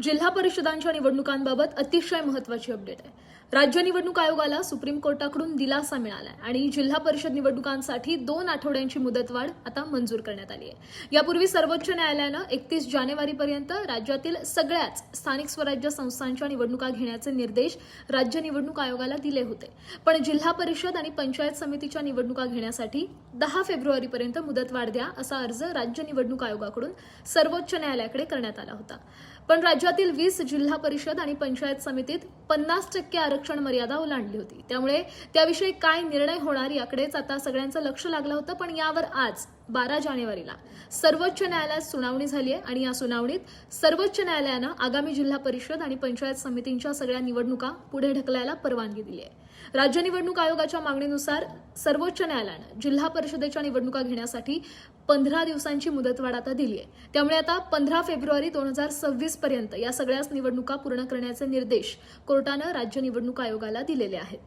जिल्हा परिषदांच्या निवडणुकांबाबत अतिशय महत्त्वाची अपडेट आहे। राज्य निवडणूक आयोगाला सुप्रीम कोर्टाकडून दिलासा मिळाला आहे आणि जिल्हा परिषद निवडणुकांसाठी 2 आठवड्यांची मुदतवाढ आता मंजूर करण्यात आली आहे। यापूर्वी सर्वोच्च न्यायालयानं 31 जानेवारीपर्यंत राज्यातील सगळ्याच स्थानिक स्वराज्य संस्थांच्या निवडणुका घेण्याचे निर्देश राज्य निवडणूक आयोगाला दिले होते, पण जिल्हा परिषद आणि पंचायत समितीच्या निवडणुका घेण्यासाठी 10 फेब्रुवारीपर्यंत मुदतवाढ द्या असा अर्ज राज्य निवडणूक आयोगाकडून सर्वोच्च न्यायालयाकडे करण्यात आला होता। पण राज्यातील 20 जिल्हा परिषद आणि पंचायत समितीत 50% आरक्षण मर्यादा ओलांडली होती। त्यामुळे त्याविषयी काय निर्णय होणार याकडेच आता सगळ्यांचं लक्ष लागलं होतं। पण यावर आज 12 जानेवारीला सर्वोच्च न्यायालयात सुनावणी झाली आहे आणि या सुनावणीत सर्वोच्च न्यायालयानं आगामी जिल्हा परिषद आणि पंचायत समितींच्या सगळ्या निवडणुका पुढे ढकलायला परवानगी दिली आहे। राज्य निवडणूक आयोगाच्या मागणीनुसार सर्वोच्च न्यायालयानं जिल्हा परिषदेच्या निवडणुका घेण्यासाठी 15 दिवसांची मुदतवाढ आता दिली आहे। त्यामुळे आता 15 फेब्रुवारी 2026 पर्यंत या सगळ्याच निवडणुका पूर्ण करण्याचे निर्देश कोर्टानं राज्य निवडणूक आयोगाला दिलेले आहेत।